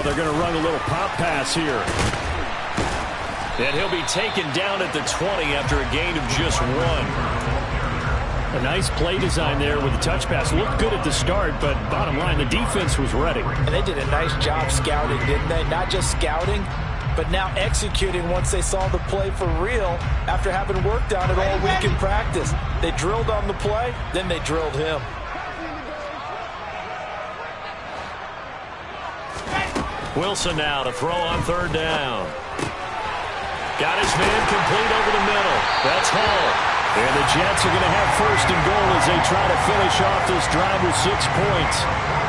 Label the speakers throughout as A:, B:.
A: they're going to run a little pop pass here. And he'll be taken down at the 20 after a gain of just 1. A nice play design there with the touch pass. Looked good at the start, but bottom line, the defense was ready.
B: And they did a nice job scouting, didn't they? Not just scouting, but now executing once they saw the play for real after having worked on it all week in practice. They drilled on the play, then they drilled him.
A: Wilson now to throw on 3rd down. Got his man complete over the middle. That's Hall. And the Jets are going to have 1st and goal as they try to finish off this drive with 6 points.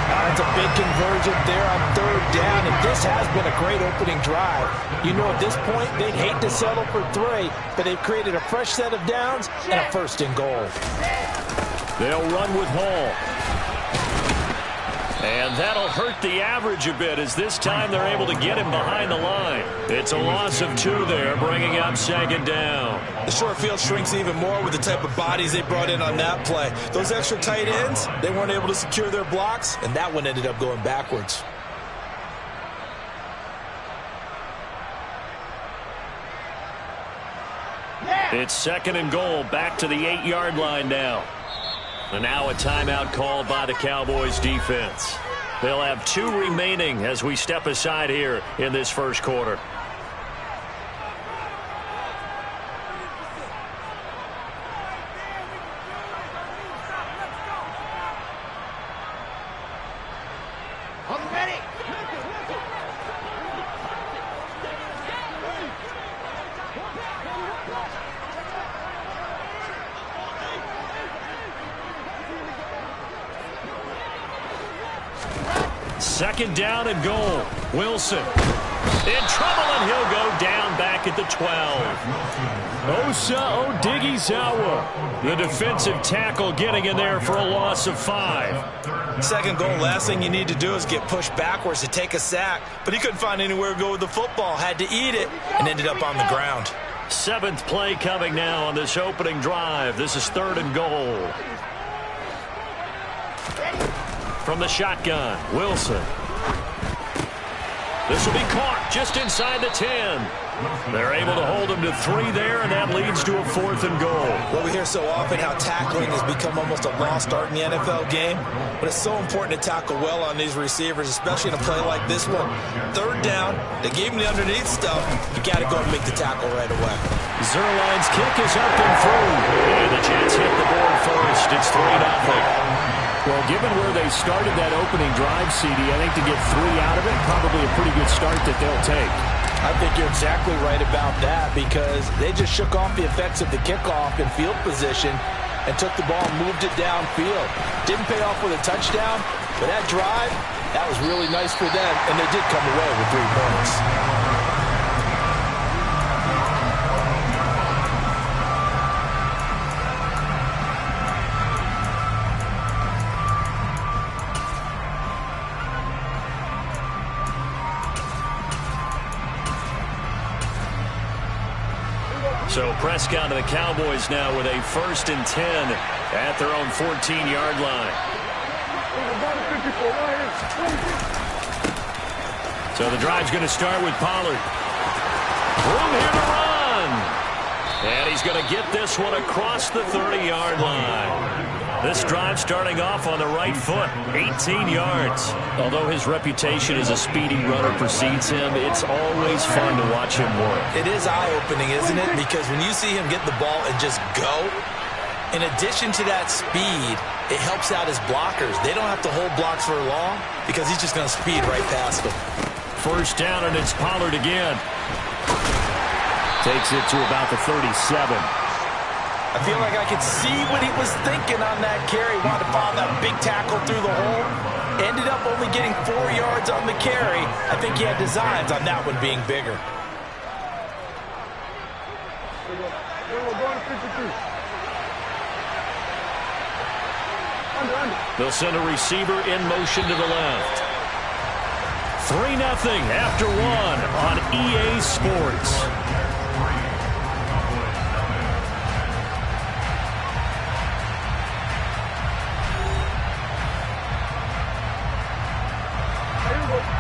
B: That's a big conversion there on 3rd down, and this has been a great opening drive. You know, at this point, they'd hate to settle for 3, but they've created a fresh set of downs and a 1st and goal.
A: They'll run with Hall. And that'll hurt the average a bit as this time they're able to get him behind the line. It's a loss of 2 there, bringing up 2nd down.
C: The short field shrinks even more with the type of bodies they brought in on that play. Those extra tight ends, they weren't able to secure their blocks, and that one ended up going backwards.
A: It's 2nd and goal, back to the 8-yard line now. And now a timeout called by the Cowboys defense. They'll have 2 remaining as we step aside here in this 1st quarter. Second down and goal. Wilson in trouble, and he'll go down back at the 12. Osa Odighizuwa, the defensive tackle, getting in there for a loss of 5.
C: Second goal, last thing you need to do is get pushed backwards to take a sack. But he couldn't find anywhere to go with the football, had to eat it, and ended up on the ground.
A: 7th play coming now on this opening drive. This is 3rd and goal. From the shotgun, Wilson. This will be caught just inside the 10. They're able to hold him to 3 there, and that leads to a 4th and goal.
C: Well, we hear so often how tackling has become almost a lost art in the NFL game, but it's so important to tackle well on these receivers, especially in a play like this one. 3rd down, they gave him the underneath stuff. You got to go and make the tackle right away.
A: Zerline's kick is up and through, and the Jets hit the board first. It's 3-0. Well, given where they started that opening drive, CD, I think to get 3 out of it, probably a pretty good start that they'll take.
B: I think you're exactly right about that because they just shook off the effects of the kickoff in field position and took the ball and moved it downfield. Didn't pay off with a touchdown, but that drive, that was really nice for them, and they did come away with 3 points.
A: So Prescott and the Cowboys now with a 1st and 10 at their own 14-yard line. So the drive's going to start with Pollard. Room here to run. And he's going to get this one across the 30-yard line. This drive starting off on the right foot, 18 yards. Although his reputation as a speedy runner precedes him, it's always fun to watch him work.
C: It is eye-opening, isn't it? Because when you see him get the ball and just go, in addition to that speed, it helps out his blockers. They don't have to hold blocks for long because he's just going to speed right past them.
A: 1st down, and it's Pollard again. Takes it to about the 37.
B: I feel like I could see what he was thinking on that carry. Wanted to follow that big tackle through the hole. Ended up only getting 4 yards on the carry. I think he had designs on that one being bigger.
A: They'll send a receiver in motion to the left. 3-0 after 1 on EA Sports.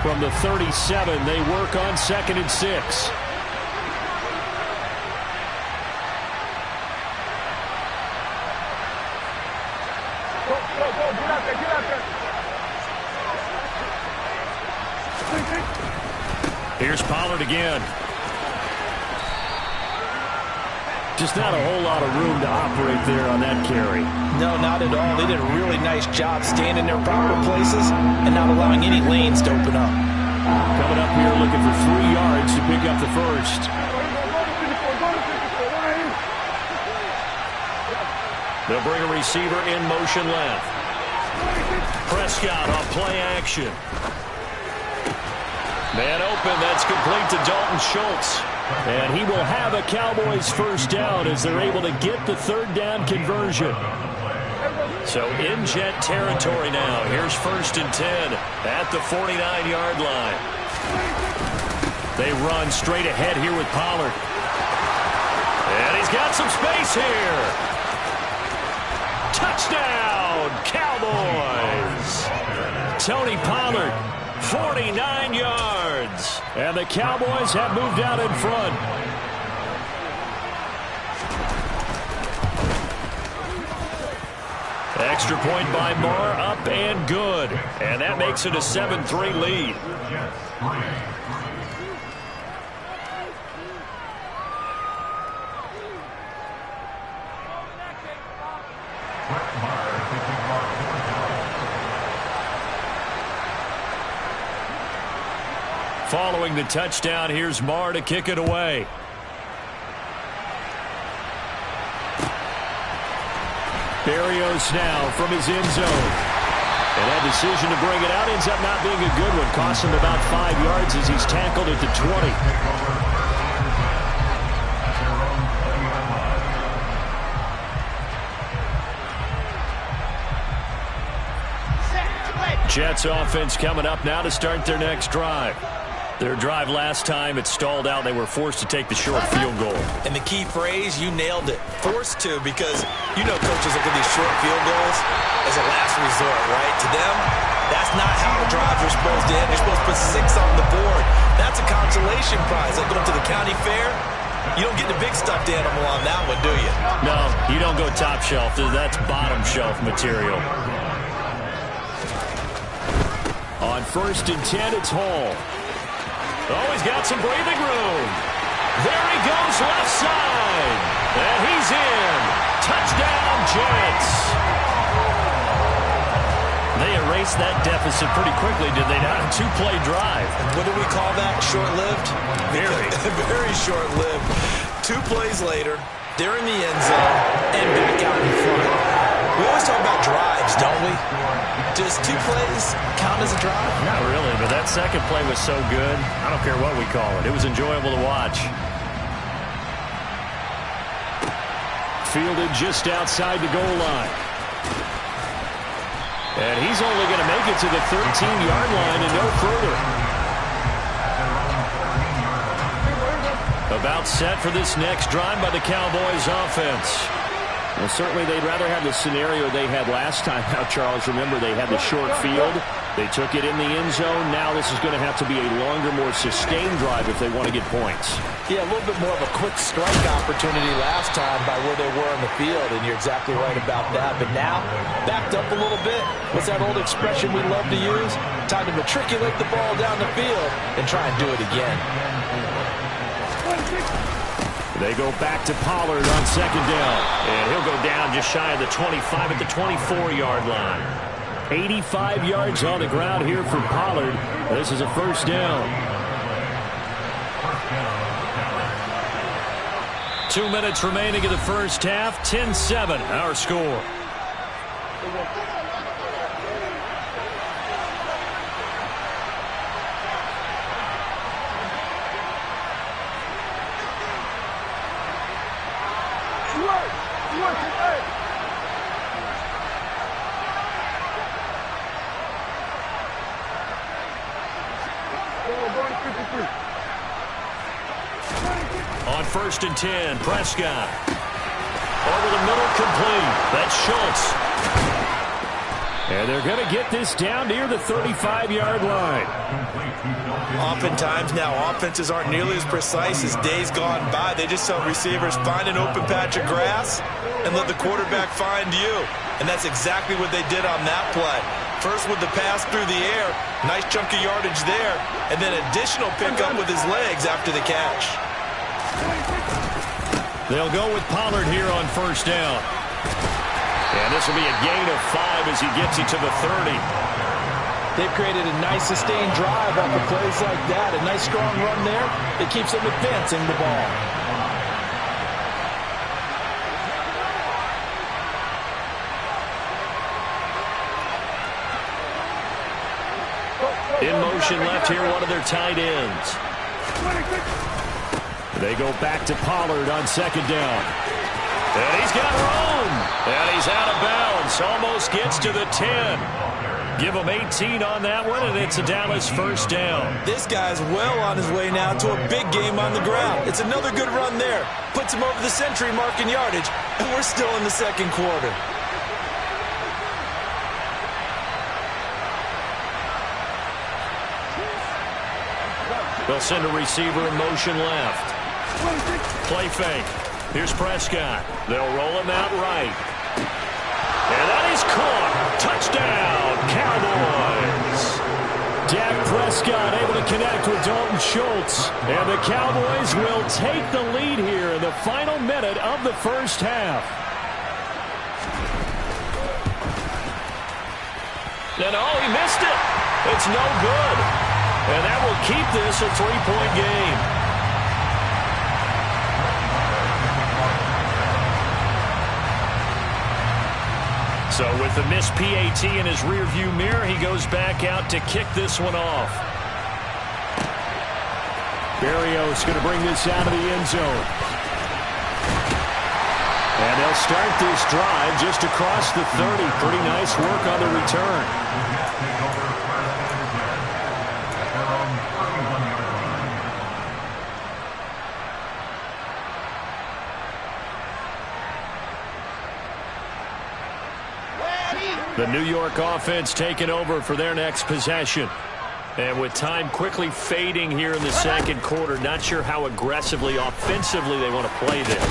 A: From the 37, they work on 2nd and 6. Here's Pollard again. Just not a whole lot of room to operate there on that carry.
B: No, not at all. They did a really nice job staying in their proper places and not allowing any lanes to open up.
A: Coming up here looking for 3 yards to pick up the first. They'll bring a receiver in motion left. Prescott on play action. Man open, that's complete to Dalton Schultz. And he will have a Cowboys first down as they're able to get the 3rd down conversion. So in jet territory now. Here's 1st and 10 at the 49-yard line. They run straight ahead here with Pollard. And he's got some space here. Touchdown, Cowboys. Tony Pollard, 49 yards. And the Cowboys have moved out in front. Extra point by Marr, up and good. And that makes it a 7-3 lead. Following the touchdown, here's Marr to kick it away. Berrios now from his end zone. And that decision to bring it out ends up not being a good one. Costs him about 5 yards as he's tackled at the 20. Jets offense coming up now to start their next drive. Their drive last time, it stalled out. They were forced to take the short field goal.
C: And the key phrase, you nailed it. Forced to, because you know coaches look at these short field goals as a last resort, right? To them, that's not how the drives are supposed to end. You're supposed to put 6 on the board. That's a consolation prize. Like going to the county fair, you don't get the big stuffed animal on that one, do you?
A: No, you don't go top shelf. That's bottom shelf material. On 1st and 10, it's Hall. Oh, he's got some breathing room. There he goes, left side. And he's in. Touchdown, Jets. They erased that deficit pretty quickly, did they not? A 2-play drive.
C: What do we call that? Short-lived?
A: Very.
C: Very short-lived. 2 plays later, they're in the end zone and back out in front. We always talk about drives, don't we? Does 2 plays count as a drive?
A: Not really, but that second play was so good. I don't care what we call it. It was enjoyable to watch. Fielded just outside the goal line. And he's only going to make it to the 13-yard line and no further. About set for this next drive by the Cowboys offense. Well, certainly they'd rather have the scenario they had last time out, Charles. Remember, they had the short field. They took it in the end zone. Now this is going to have to be a longer, more sustained drive if they want to get points.
B: Yeah, a little bit more of a quick strike opportunity last time by where they were on the field, and you're exactly right about that. But now, backed up a little bit. What's that old expression we love to use? Time to matriculate the ball down the field and try and do it again.
A: They go back to Pollard on 2nd down. And he'll go down just shy of the 25 at the 24-yard line. 85 yards on the ground here for Pollard. This is a first down. 2 minutes remaining in the first half. 10-7, our score. On 1st and 10, Prescott. Over the middle, complete. That's Schultz. And they're going to get this down near the 35-yard line.
C: Oftentimes now, offenses aren't nearly as precise as days gone by. They just tell receivers, find an open patch of grass and let the quarterback find you. And that's exactly what they did on that play. First with the pass through the air, nice chunk of yardage there, and then additional pickup with his legs after the catch.
A: They'll go with Pollard here on first down. And this will be a gain of 5 as he gets it to the 30.
B: They've created a nice sustained drive off of plays like that. A nice strong run there that keeps them advancing the ball.
A: In motion left here, one of their tight ends. They go back to Pollard on second down. And he's got room. And he's out of bounds. Almost gets to the 10. Give him 18 on that one, and it's a Dallas first down.
C: This guy's well on his way now to a big game on the ground. It's another good run there. Puts him over the century mark in yardage, and we're still in the second quarter.
A: They'll send a receiver in motion left. Play fake. Here's Prescott. They'll roll him out right. And that is caught. Touchdown, Cowboys. Dak Prescott able to connect with Dalton Schultz. And the Cowboys will take the lead here in the final minute of the first half. And oh, he missed it. It's no good. And that will keep this a 3-point game. So with the missed PAT in his rearview mirror, he goes back out to kick this one off. Berrios going to bring this out of the end zone. And they'll start this drive just across the 30. Pretty nice work on the return. The New York offense taking over for their next possession. And with time quickly fading here in the second quarter, not sure how aggressively, offensively they want to play this.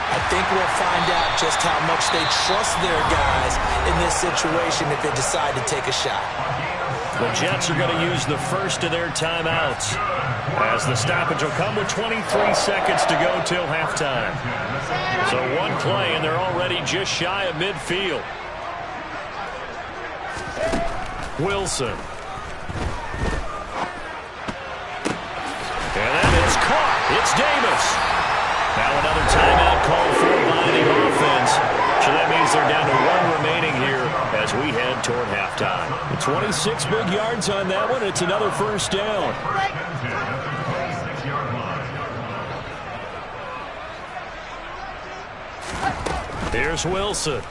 C: I think we'll find out just how much they trust their guys in this situation if they decide to take a shot.
A: The Jets are going to use the first of their timeouts, as the stoppage will come with 23 seconds to go till halftime. So one play, and they're already just shy of midfield. Wilson. And that is caught. It's Davis. Now another timeout called for by the offense. So that means they're down to 1 remaining here as we head toward halftime. 26 big yards on that one. It's another first down. Here's Wilson.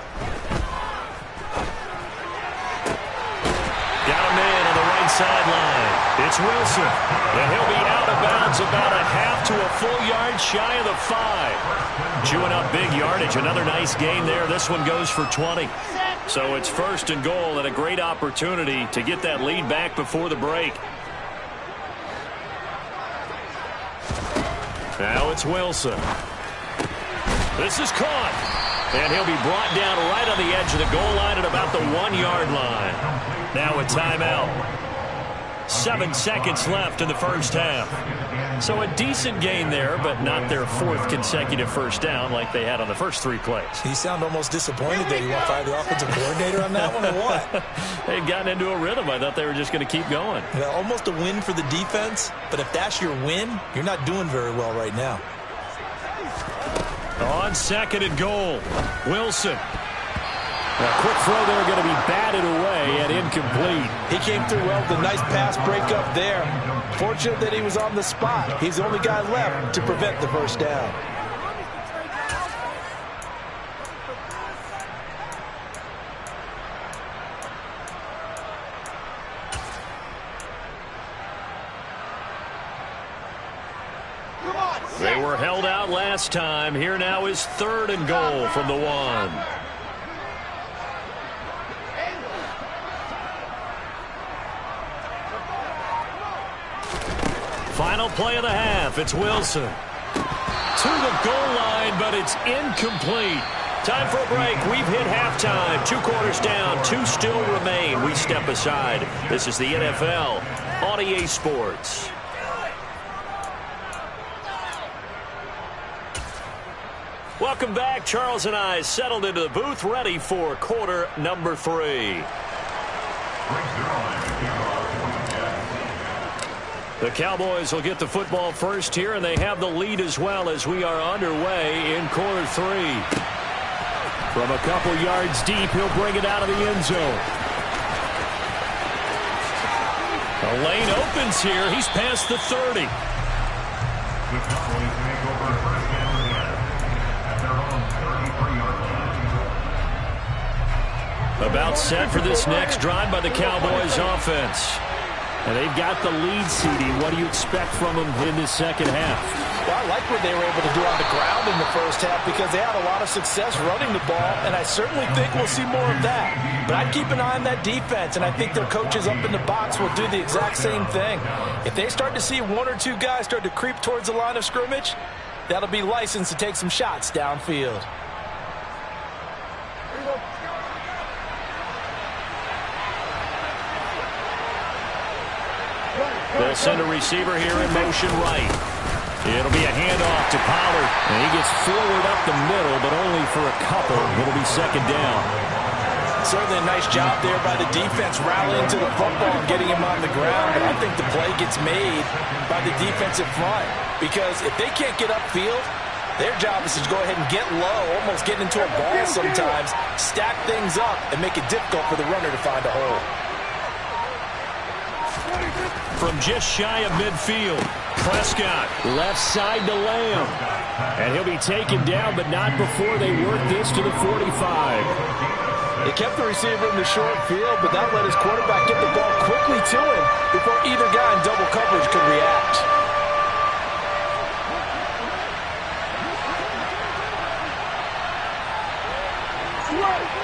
A: Got a man on the right sideline. It's Wilson. And he'll be out of bounds about a half to a full yard shy of the 5. Chewing up big yardage. Another nice gain there. This one goes for 20. So it's first and goal and a great opportunity to get that lead back before the break. Now it's Wilson. This is caught. And he'll be brought down right on the edge of the goal line at about the 1-yard line. Now a timeout. 7 seconds left in the first half. So a decent gain there, but not their 4th consecutive first down like they had on the first 3 plays.
C: You sound almost disappointed there. You want to fire the offensive coordinator on that one or what?
A: They'd gotten into a rhythm. I thought they were just going to keep going.
C: Well, almost a win for the defense, but if that's your win, you're not doing very well right now.
A: On second and goal, Wilson. A quick throw there going to be batted away and incomplete.
B: He came through well with a nice pass breakup there. Fortunate that he was on the spot. He's the only guy left to prevent the first down.
A: They were held out last time. Here now is third and goal from the 1. Final play of the half. It's Wilson. To the goal line, but it's incomplete. Time for a break. We've hit halftime. 2 quarters down. 2 still remain. We step aside. This is the NFL on EA Sports. Welcome back. Charles and I settled into the booth, ready for quarter number 3. The Cowboys will get the football first here, and they have the lead as well as we are underway in quarter 3. From a couple yards deep, he'll bring it out of the end zone. The lane opens here. He's past the 30.
D: The Cowboys make over first down again at their own 33-yard line.
A: About set for this next drive by the Cowboys offense. And they've got the lead, CD. What do you expect from them in this second half?
B: Well, I like what they were able to do on the ground in the first half because they had a lot of success running the ball, and I certainly think we'll see more of that. But I'd keep an eye on that defense, and I think their coaches up in the box will do the exact same thing. If they start to see 1 or 2 guys start to creep towards the line of scrimmage, that'll be licensed to take some shots downfield.
A: They'll send a receiver here in motion right. It'll be a handoff to Pollard. And he gets forward up the middle, but only for a couple. It'll be second down.
B: Certainly a nice job there by the defense rallying to the football and getting him on the ground. But I think the play gets made by the defensive front. Because if they can't get upfield, their job is to go ahead and get low, almost get into a ball sometimes, stack things up, and make it difficult for the runner to find a hole.
A: From just shy of midfield, Prescott left side to Lamb. And he'll be taken down, but not before they work this to the 45.
B: They kept the receiver in the short field, but that let his quarterback get the ball quickly to him before either guy in double coverage could react.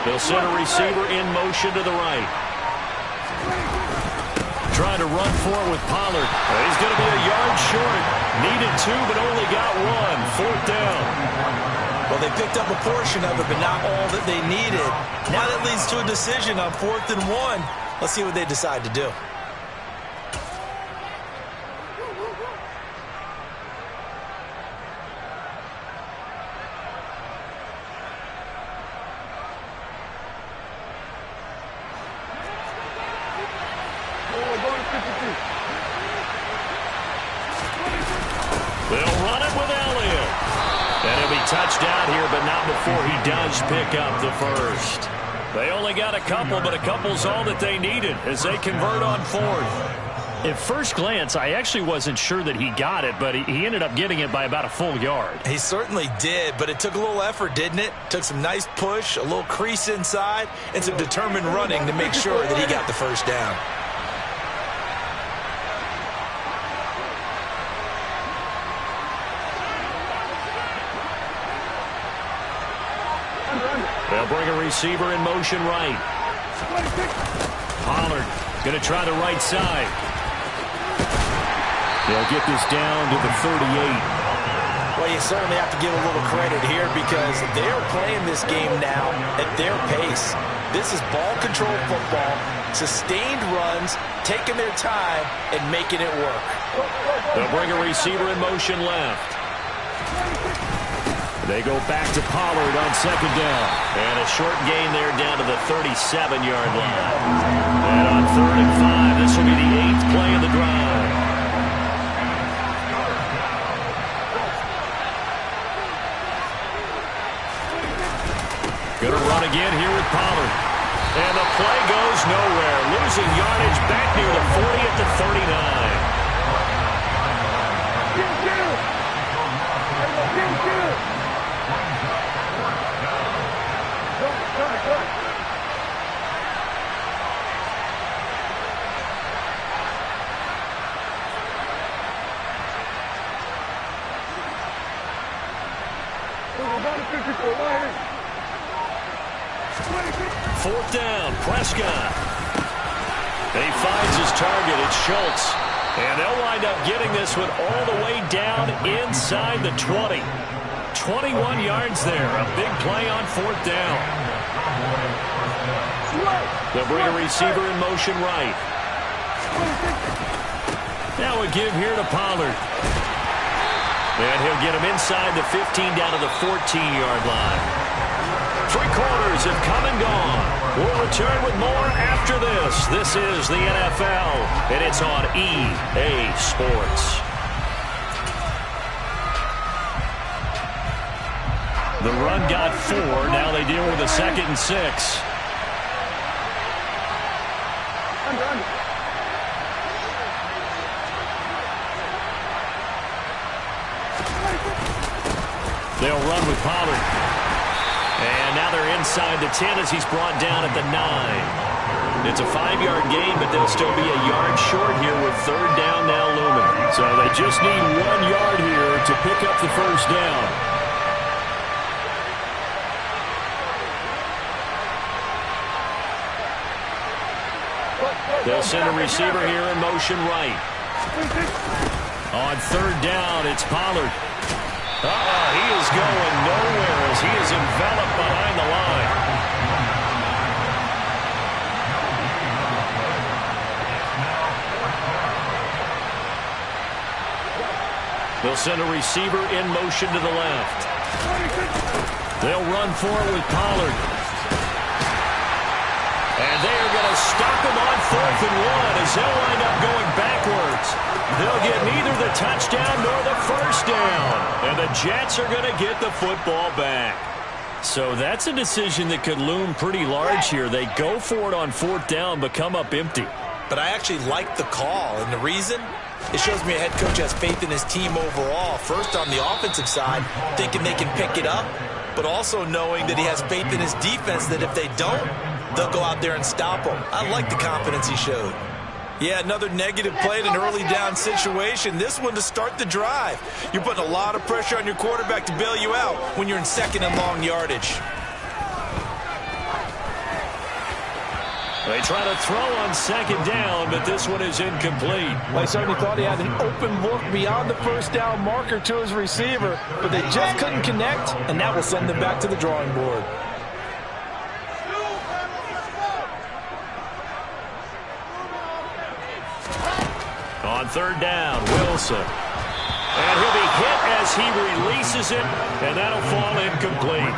A: They'll send a receiver in motion to the right. Trying to run for it with Pollard. He's going to be a yard short. Needed 2, but only got 1. 4th down.
C: Well, they picked up a portion of it, but not all that they needed. Now that leads to a decision on 4th and 1. Let's see what they decide to do.
A: They'll run it with Elliott. And he'll be touchdown here, but not before he does pick up the first. They only got a couple, but a couple's all that they needed as they convert on 4th.
E: At first glance, I actually wasn't sure that he got it, but he ended up getting it by about a full yard.
C: He certainly did, but it took a little effort, didn't it? Took some nice push, a little crease inside, and some determined running to make sure that he got the first down.
A: They'll bring a receiver in motion right. Pollard going to try the right side. They'll get this down to the 38.
B: Well, you certainly have to give a little credit here because they're playing this game now at their pace. This is ball control football, sustained runs, taking their time, and making it work.
A: They'll bring a receiver in motion left. They go back to Pollard on second down. And a short gain there down to the 37-yard line. And on 3rd and 5, this will be the 8th play of the drive. Going to run again here with Pollard. And the play goes nowhere. Losing yardage back near the 40 at the 39. Fourth down, Prescott. He finds his target. It's Schultz. And they'll wind up getting this one all the way down inside the 20. 21 yards there. A big play on 4th down. They'll bring a receiver in motion right. Now a give here to Pollard. And he'll get him inside the 15 down to the 14-yard line. 3 quarters have come and gone. We'll return with more after this. This is the NFL, and it's on EA Sports. The run got 4. Now they deal with a 2nd and 6. They'll run with Pollard. And now they're inside the 10 as he's brought down at the 9. It's a 5-yard gain, but they'll still be a yard short here with 3rd down now looming.
E: So they just need 1 yard here to pick up the 1st down.
A: They'll send a receiver here in motion right. On 3rd down, it's Pollard. He is going nowhere as he is enveloped behind the line. They'll send a receiver in motion to the left. They'll run for it with Pollard. And they are going to stop him on 4th and 1 as they'll wind up going backwards. They'll get neither the touchdown nor the 1st down. And the Jets are going to get the football back. So that's a decision that could loom pretty large here. They go for it on 4th down, but come up empty.
C: But I actually like the call, and the reason? It shows me a head coach has faith in his team overall. First, on the offensive side, thinking they can pick it up, but also knowing that he has faith in his defense that if they don't, they'll go out there and stop them. I like the confidence he showed. Yeah, another negative play in an early down situation. This one to start the drive. You're putting a lot of pressure on your quarterback to bail you out when you're in 2nd and long yardage.
A: They try to throw on 2nd down, but this one is incomplete.
B: Well, I certainly thought he had an open look beyond the 1st down marker to his receiver, but they just couldn't connect, and that will send them back to the drawing board.
A: On 3rd down, Wilson. And he'll be hit as he releases it, and that'll fall incomplete.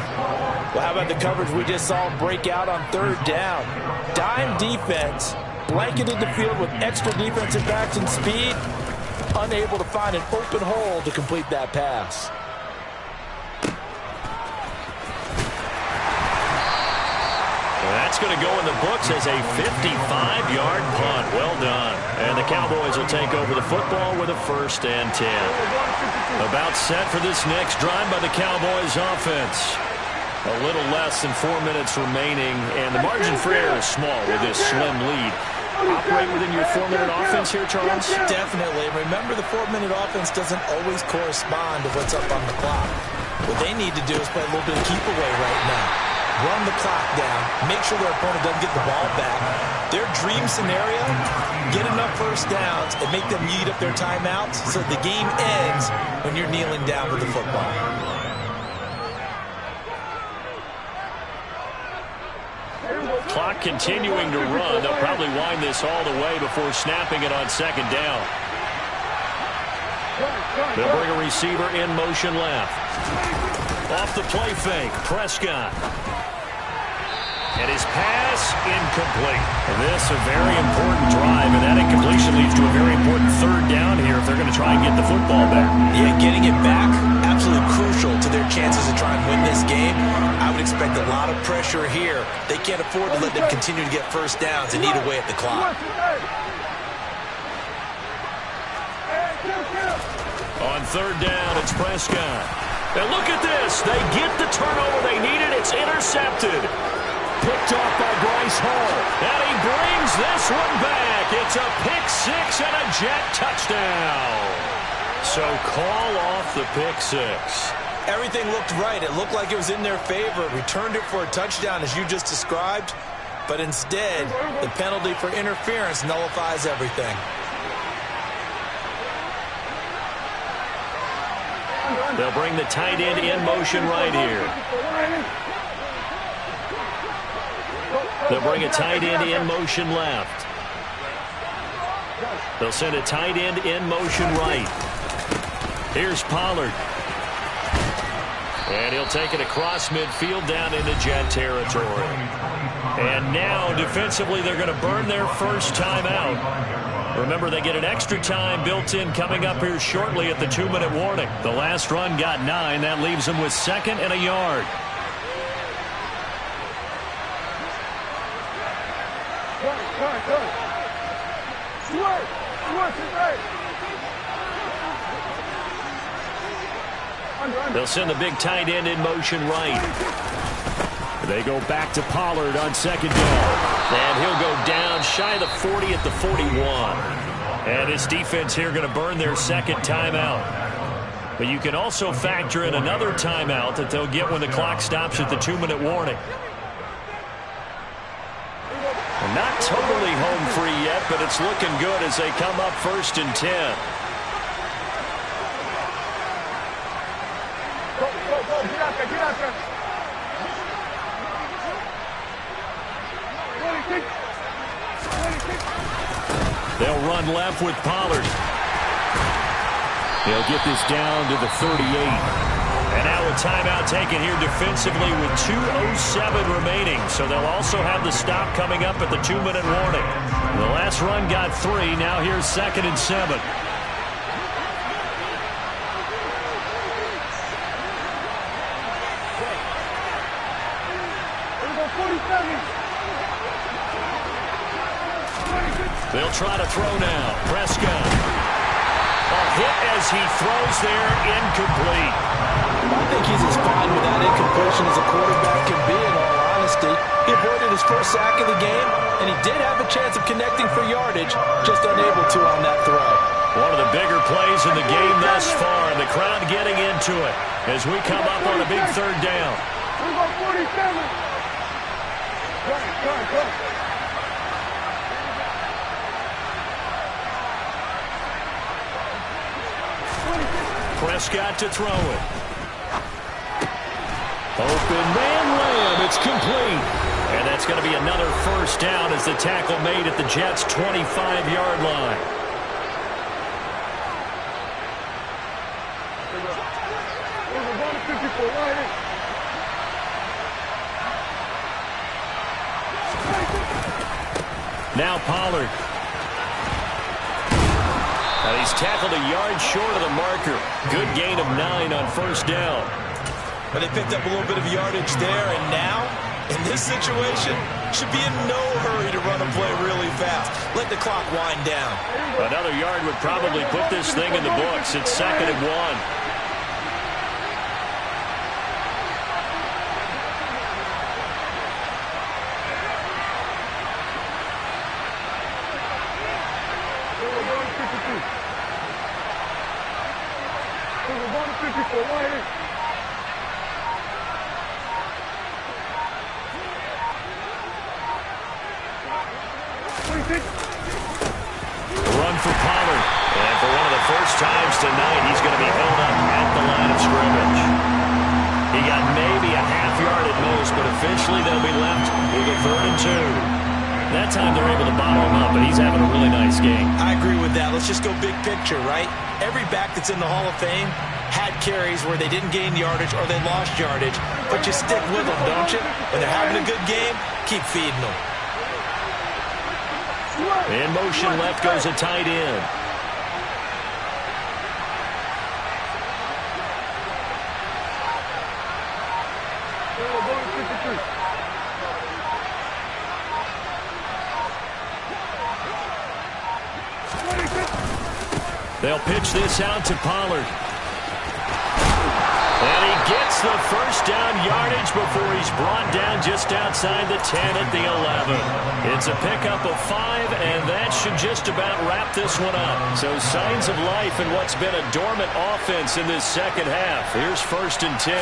B: Well, how about the coverage we just saw break out on 3rd down? Dime defense, blanketed the field with extra defensive backs and speed, unable to find an open hole to complete that pass.
A: That's going to go in the books as a 55-yard punt. Well done. And the Cowboys will take over the football with a 1st and 10. About set for this next drive by the Cowboys offense. A little less than 4 minutes remaining, and the margin for error is small with this slim lead. Operate within your 4-minute offense here, Charles?
C: Definitely. Remember, the 4-minute offense doesn't always correspond to what's up on the clock. What they need to do is play a little bit of keep away right now. Run the clock down, make sure their opponent doesn't get the ball back. Their dream scenario, get enough 1st downs and make them eat up their timeouts so the game ends when you're kneeling down with the football.
A: Clock continuing to run. They'll probably wind this all the way before snapping it on 2nd down. They'll bring a receiver in motion left. Off the play fake, Prescott. And his pass incomplete. And this a very important drive, and that incompletion leads to a very important 3rd down here if they're going to try and get the football back.
C: Yeah, getting it back, absolutely crucial to their chances to try and win this game. I would expect a lot of pressure here. They can't afford to let them continue to get 1st downs and eat away at the clock.
A: On 3rd down, it's Prescott. And look at this. They get the turnover they needed. It's intercepted. Picked off by Bryce Hall. And he brings this one back. It's a pick 6 and a Jet touchdown. So call off the pick 6.
C: Everything looked right. It looked like it was in their favor. Returned it for a touchdown, as you just described. But instead, the penalty for interference nullifies everything.
A: They'll bring the tight end in motion right here. They'll bring a tight end in motion left. They'll send a tight end in motion right. Here's Pollard. And he'll take it across midfield down into Jet territory. And now, defensively, they're going to burn their first timeout. Remember, they get an extra time built in coming up here shortly at the 2-minute warning. The last run got 9. That leaves them with 2nd and a yard. They'll send the big tight end in motion right. They go back to Pollard on 2nd down. And he'll go down shy of the 40 at the 41. And his defense here going to burn their 2nd timeout. But you can also factor in another timeout that they'll get when the clock stops at the 2-minute warning. And not totally home free yet, but it's looking good as they come up 1st and 10. They'll run left with Pollard. He'll get this down to the 38. And now a timeout taken here defensively with 2:07 remaining. So they'll also have the stop coming up at the 2-minute warning. The last run got 3. Now here's 2nd and 7. They'll try to throw now. Prescott. A hit as he throws there, incomplete.
B: I think he's as fine with that incompletion as a quarterback can be, in all honesty. He avoided his first sack of the game, and he did have a chance of connecting for yardage, just unable to on that throw.
A: One of the bigger plays in the game thus far, and the crowd getting into it as we come up on a big 3rd down. Prescott to throw it. Open man layup. It's complete. And that's going to be another 1st down as the tackle made at the Jets' 25-yard line. Now Pollard. And he's tackled a yard short of the marker. Good gain of 9 on 1st down.
C: But they picked up a little bit of yardage there, and now, in this situation, should be in no hurry to run a play really fast. Let the clock wind down.
A: Another yard would probably put this thing in the books. It's 2nd and 1. Run for Pollard. And for one of the first times tonight, he's going to be held up at the line of scrimmage. He got maybe a half yard at most, but officially they'll be left with a 3rd and 2. That time they're able to bottle him up, but he's having a really nice game.
C: I agree with that. Let's just go big picture, right? Every back that's in the Hall of Fame had carries where they didn't gain yardage or they lost yardage, but you stick with them, don't you? When they're having a good game, keep feeding them.
A: In motion left goes a tight end. They'll pitch this out to Pollard. And he gets the 1st down yardage before he's brought down just outside the 10 at the 11. It's a pickup of 5, and that should just about wrap this one up. So signs of life in what's been a dormant offense in this 2nd half. Here's 1st and 10.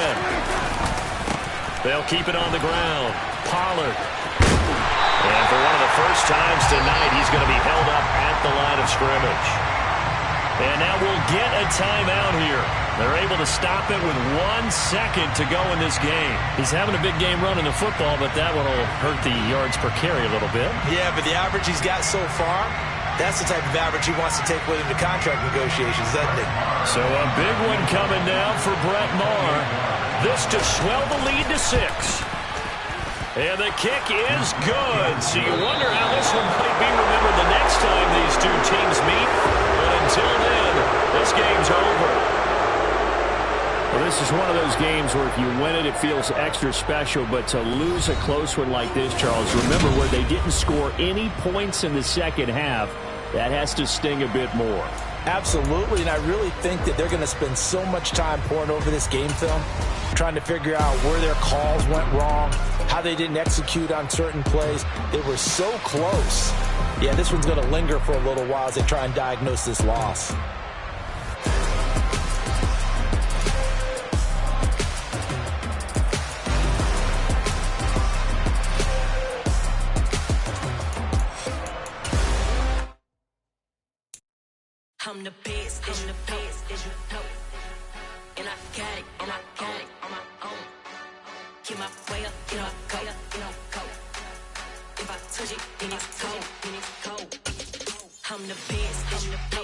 A: They'll keep it on the ground. Pollard. And for one of the first times tonight, he's going to be held up at the line of scrimmage. And now we'll get a timeout here. They're able to stop it with 1 second to go in this game.
E: He's having a big game running the football, but that one will hurt the yards per carry a little bit.
B: Yeah, but the average he's got so far, that's the type of average he wants to take with him to contract negotiations, doesn't he?
A: So a big one coming now for Brett Maher. This to swell the lead to 6. And the kick is good. So you wonder how this one might be remembered the next time these two teams meet. But until then, this game's over.
E: Well, this is one of those games where if you win it, it feels extra special. But to lose a close one like this, Charles, remember where they didn't score any points in the second half, that has to sting a bit more.
B: Absolutely, and I really think that they're going to spend so much time poring over this game film, trying to figure out where their calls went wrong, how they didn't execute on certain plays. They were so close. Yeah, this one's going to linger for a little while as they try and diagnose this loss.
F: I'm the best, I'm the best, as you know. And I got it, and I got it on my own. Get my way up, you know I go, you know I go. If I touch it, then it's cold, then it's cold. I'm the best, I'm the best.